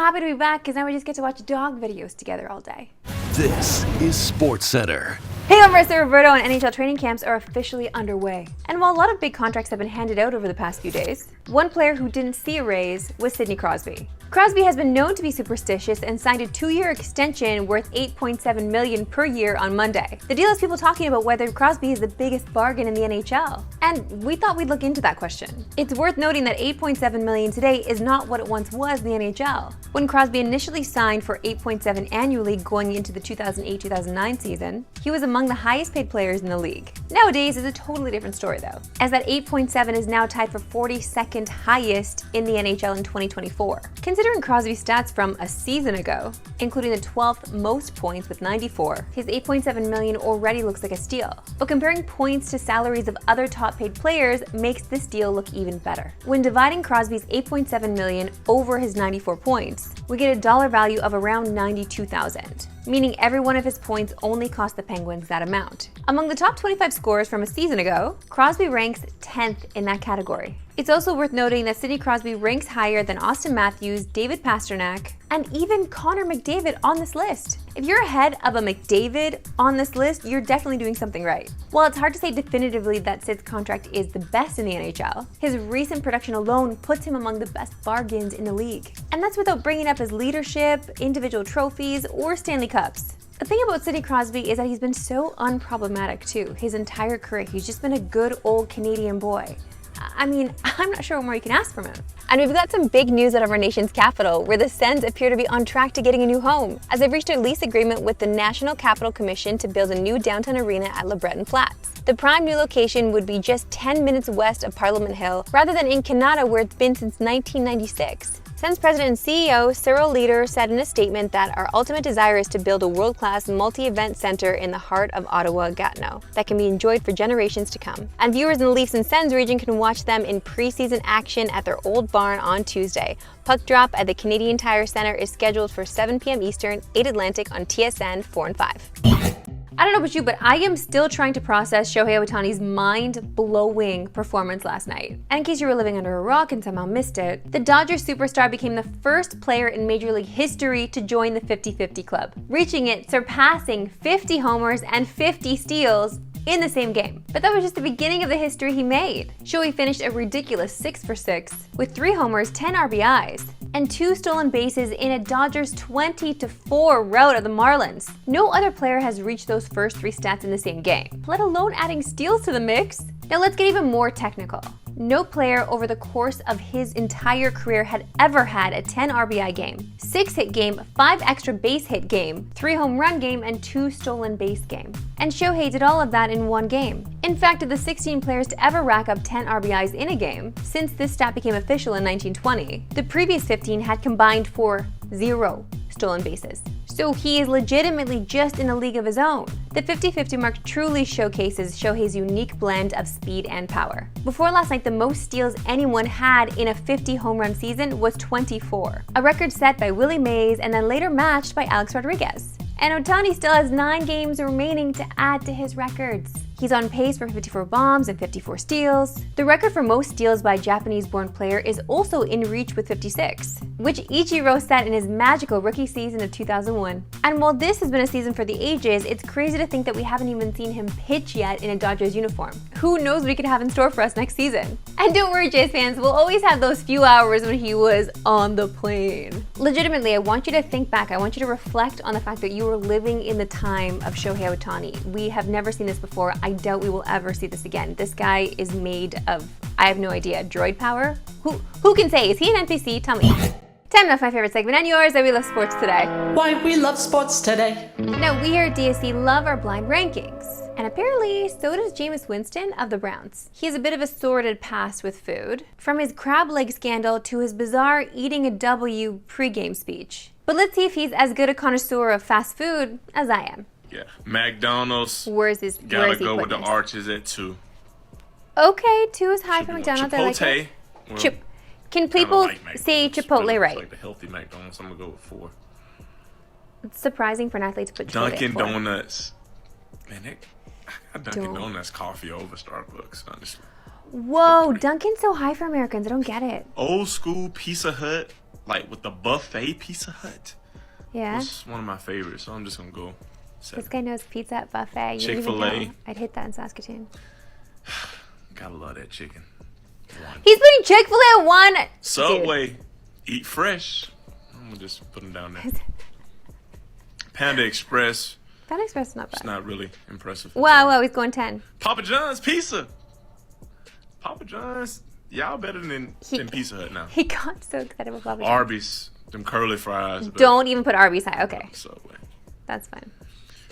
happy to be back because now we just get to watch dog videos together all day. This is SportsCenter. Hey, I'm Marissa Roberto, and NHL training camps are officially underway. And while a lot of big contracts have been handed out over the past few days, one player who didn't see a raise was Sidney Crosby. Crosby has been known to be superstitious and signed a 2-year extension worth $8.7 million per year on Monday. The deal has people talking about whether Crosby is the biggest bargain in the NHL. And we thought we'd look into that question. It's worth noting that $8.7 million today is not what it once was in the NHL. When Crosby initially signed for $8.7 annually going into the 2008-2009 season, he was among the highest paid players in the league. Nowadays, it's a totally different story though, as that $8.7 is now tied for 42nd highest in the NHL in 2024. Considering Crosby's stats from a season ago, including the 12th most points with 94, his $8.7 million already looks like a steal. But comparing points to salaries of other top paid players makes this deal look even better. When dividing Crosby's $8.7 million over his 94 points, we get a dollar value of around $92,000. Meaning every one of his points only cost the Penguins that amount. Among the top 25 scorers from a season ago, Crosby ranks 10th in that category. It's also worth noting that Sidney Crosby ranks higher than Austin Matthews, David Pastrnak, and even Connor McDavid on this list. If you're ahead of a McDavid on this list, you're definitely doing something right. While it's hard to say definitively that Sid's contract is the best in the NHL, his recent production alone puts him among the best bargains in the league. And that's without bringing up his leadership, individual trophies, or Stanley Cups. The thing about Sidney Crosby is that he's been so unproblematic too. His entire career, he's just been a good old Canadian boy. I mean, I'm not sure what more you can ask from him. And we've got some big news out of our nation's capital, where the Sens appear to be on track to getting a new home, as they've reached a lease agreement with the National Capital Commission to build a new downtown arena at LeBreton Flats. The prime new location would be just 10 minutes west of Parliament Hill, rather than in Canada, where it's been since 1996. Sens President and CEO Cyril Leader said in a statement that our ultimate desire is to build a world-class multi-event center in the heart of Ottawa-Gatineau that can be enjoyed for generations to come. And viewers in the Leafs and Sens region can watch them in preseason action at their old barn on Tuesday. Puck drop at the Canadian Tire Centre is scheduled for 7 p.m. Eastern, 8 Atlantic on TSN 4 and 5. I don't know about you, but I am still trying to process Shohei Ohtani's mind-blowing performance last night. And in case you were living under a rock and somehow missed it, the Dodgers superstar became the first player in Major League history to join the 50-50 club, reaching it, surpassing 50 homers and 50 steals in the same game. But that was just the beginning of the history he made. Shohei finished a ridiculous 6 for 6 with 3 homers, 10 RBIs, and 2 stolen bases in a Dodgers 20-4 rout of the Marlins. No other player has reached those first 3 stats in the same game, let alone adding steals to the mix. Now let's get even more technical. No player over the course of his entire career had ever had a 10 RBI game, 6 hit game, 5 extra base hit game, 3 home run game, and 2 stolen base game. And Shohei did all of that in one game. In fact, of the 16 players to ever rack up 10 RBIs in a game, since this stat became official in 1920, the previous 15 had combined for 0 stolen bases. So he is legitimately just in a league of his own. The 50-50 mark truly showcases Shohei's unique blend of speed and power. Before last night, the most steals anyone had in a 50 home run season was 24, a record set by Willie Mays and then later matched by Alex Rodriguez. And Ohtani still has 9 games remaining to add to his records. He's on pace for 54 bombs and 54 steals. The record for most steals by a Japanese-born player is also in reach with 56, which Ichiro set in his magical rookie season of 2001. And while this has been a season for the ages, it's crazy to think that we haven't even seen him pitch yet in a Dodgers uniform. Who knows what he could have in store for us next season? And don't worry, Jays fans, we'll always have those few hours when he was on the plane. Legitimately, I want you to think back. I want you to reflect on the fact that you were living in the time of Shohei Ohtani. We have never seen this before. I doubt we will ever see this again. This guy is made of, I have no idea, droid power? Who can say? Is he an NPC? Tell me. Time enough, my favorite segment and yours, that we love sports today. Why we love sports today. Now, we here at DSC love our blind rankings. And apparently, so does Jameis Winston of the Browns. He has a bit of a sordid past with food, from his crab leg scandal to his bizarre eating a W pre-game speech. But let's see if he's as good a connoisseur of fast food as I am. Yeah, McDonald's. Where's he go with the arches at 2. Okay, 2 is high for McDonald's. Chipotle. I like it. Can people say Chipotle right? Like the healthy McDonald's, I'm gonna go with 4. It's surprising for an athlete to put Chipotle Dunkin' at 4. Donuts. Man, I got Dunkin' Donuts coffee over Starbucks, honestly. Whoa, Dunkin's so high for Americans. I don't get it. Old school Pizza Hut. like with the buffet Pizza Hut. Yeah. It's one of my favorites, so I'm just gonna go 7. This guy knows Pizza Hut buffet. You didn't even Chick-fil-A. know. I'd hit that in Saskatoon. Gotta love that chicken. 1. He's putting Chick-fil-A at 1. Subway, eat fresh. I'm gonna just put them down there. Panda Express. Panda Express is not It's bad. not really impressive. Wow, he's going 10. Papa John's Pizza. Papa John's, y'all better than Pizza Hut now. He got so excited about Papa John's. Arby's, them curly fries. but Don't even put Arby's high. Okay, Subway. that's fine.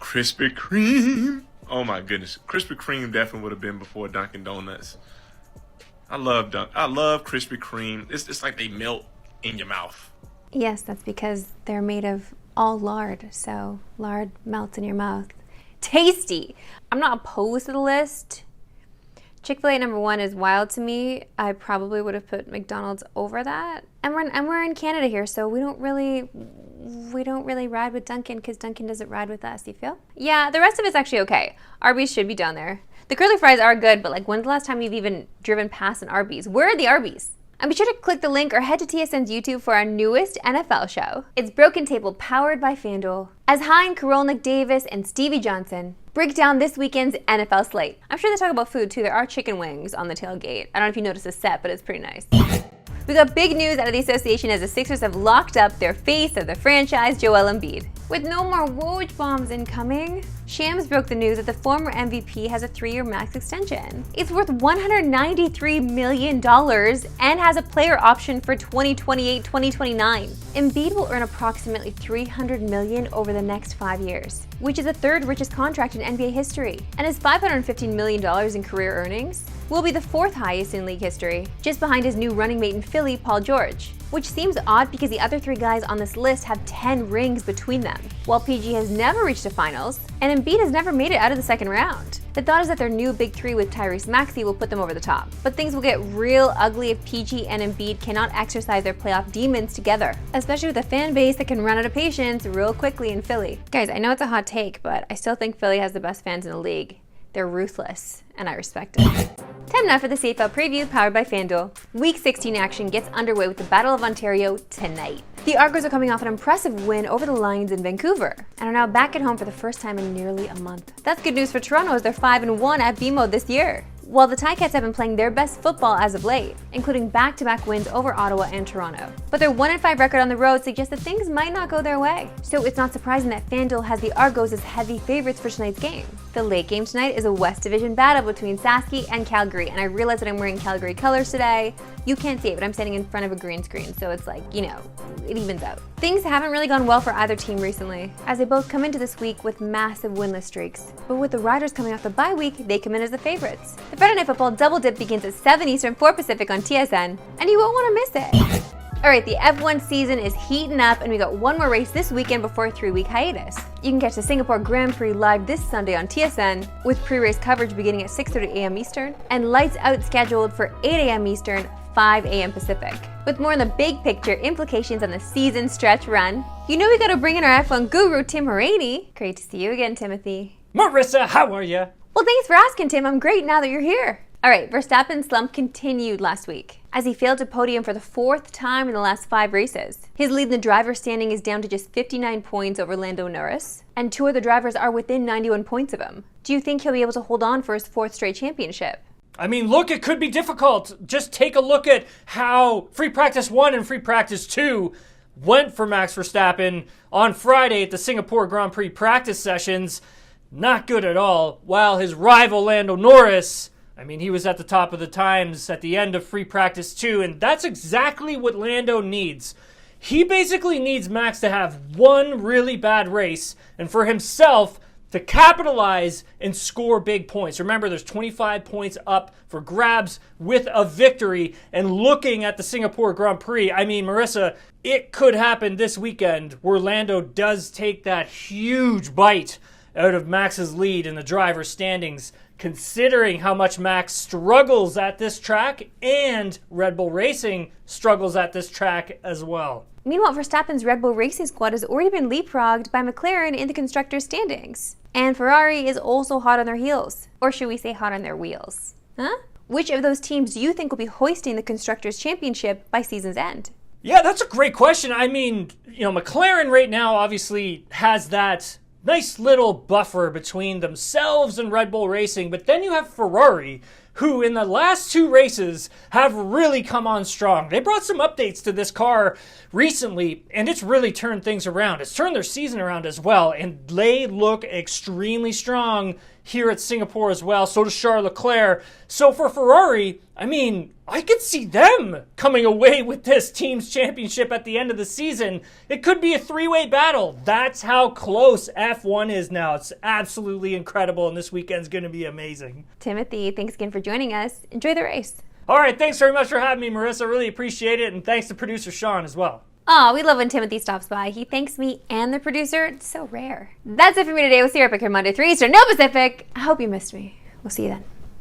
Krispy Kreme. Oh my goodness, Krispy Kreme definitely would have been before Dunkin' Donuts. I love Krispy Kreme. It's like they melt in your mouth. Yes, that's because they're made of all lard, so lard melts in your mouth. Tasty. I'm not opposed to the list. Chick-fil-A number 1 is wild to me. I probably would have put McDonald's over that. And we're in Canada here, so we don't really ride with Dunkin' because Dunkin' doesn't ride with us. You feel? Yeah, the rest of it's actually okay. Arby's should be down there. The curly fries are good, but like, when's the last time you've even driven past an Arby's? Where are the Arby's? And be sure to click the link or head to TSN's YouTube for our newest NFL show. It's Broken Table, powered by FanDuel. As Hein, Karolnik Davis, and Stevie Johnson break down this weekend's NFL slate. I'm sure they talk about food too. There are chicken wings on the tailgate. I don't know if you noticed the set, but it's pretty nice. We got big news out of the association as the Sixers have locked up their face of the franchise, Joel Embiid. With no more Woj bombs incoming, Shams broke the news that the former MVP has a 3-year max extension. It's worth $193 million and has a player option for 2028-2029. Embiid will earn approximately $300 million over the next 5 years, which is the 3rd richest contract in NBA history, and his $515 million in career earnings will be the 4th highest in league history, just behind his new running mate in Philly, Paul George, which seems odd because the other 3 guys on this list have 10 rings between them, while PG has never reached the finals, and Embiid has never made it out of the 2nd round. The thought is that their new big 3 with Tyrese Maxey will put them over the top, but things will get real ugly if PG and Embiid cannot exercise their playoff demons together, especially with a fan base that can run out of patience real quickly in Philly. Guys, I know it's a hot take, but I still think Philly has the best fans in the league. They're ruthless, and I respect it. Time now for the CFL preview, powered by FanDuel. Week 16 action gets underway with the Battle of Ontario tonight. The Argos are coming off an impressive win over the Lions in Vancouver, and are now back at home for the first time in nearly a month. That's good news for Toronto as they're 5-1 at BMO this year, while the Ticats have been playing their best football as of late, including back-to-back wins over Ottawa and Toronto. But their 1-5 record on the road suggests that things might not go their way. So it's not surprising that FanDuel has the Argos as heavy favorites for tonight's game. The late game tonight is a West Division battle between Saski and Calgary, and I realize that I'm wearing Calgary colors today. You can't see it, but I'm standing in front of a green screen, so it's like, you know, it evens out. Things haven't really gone well for either team recently, as they both come into this week with massive winless streaks. But with the Riders coming off the bye week, they come in as the favorites. The Friday Night Football Double Dip begins at 7 Eastern, 4 Pacific on TSN, and you won't want to miss it. Alright, the F1 season is heating up, and we got one more race this weekend before a 3-week hiatus. You can catch the Singapore Grand Prix live this Sunday on TSN, with pre-race coverage beginning at 6:30 a.m. Eastern, and lights out scheduled for 8 a.m. Eastern, 5 a.m. Pacific. With more on the big picture implications on the season stretch run, you know we gotta bring in our F1 guru, Tim Rainey. Great to see you again, Timothy. Marissa, how are ya? Well, thanks for asking, Tim. I'm great now that you're here. Alright, Verstappen's slump continued last week, as he failed to podium for the 4th time in the last 5 races. His lead in the driver's standing is down to just 59 points over Lando Norris, and 2 other drivers are within 91 points of him. Do you think he'll be able to hold on for his 4th straight championship? I mean, look, it could be difficult. Just take a look at how Free Practice 1 and Free Practice 2 went for Max Verstappen on Friday at the Singapore Grand Prix practice sessions. Not good at all. While his rival Lando Norris, I mean, he was at the top of the times at the end of Free Practice 2, and that's exactly what Lando needs. He basically needs Max to have one really bad race, and for himself to capitalize and score big points. Remember, there's 25 points up for grabs with a victory, and looking at the Singapore Grand Prix, I mean, Marissa, it could happen this weekend where Lando does take that huge bite out of Max's lead in the driver's standings, considering how much Max struggles at this track and Red Bull Racing struggles at this track as well. Meanwhile, Verstappen's Red Bull Racing squad has already been leapfrogged by McLaren in the constructors' standings. And Ferrari is also hot on their heels. Or should we say hot on their wheels? Huh? Which of those teams do you think will be hoisting the Constructors' Championship by season's end? Yeah, that's a great question. I mean, McLaren right now obviously has that nice little buffer between themselves and Red Bull Racing, but then you have Ferrari, who in the last 2 races have really come on strong. They brought some updates to this car recently, and it's really turned things around. It's turned their season around as well, and they look extremely strong here at Singapore as well. So does Charles Leclerc. So for Ferrari, I mean, I could see them coming away with this team's championship at the end of the season. It could be a 3-way battle. That's how close F1 is now. It's absolutely incredible, and this weekend's going to be amazing. Timothy, thanks again for joining us. Enjoy the race. All right, thanks very much for having me, Marissa. Really appreciate it, and thanks to producer Sean as well. Aw, we love when Timothy stops by. He thanks me and the producer. It's so rare. That's it for me today. We'll see you right back here Monday, 3 Eastern, no Pacific. I hope you missed me. We'll see you then.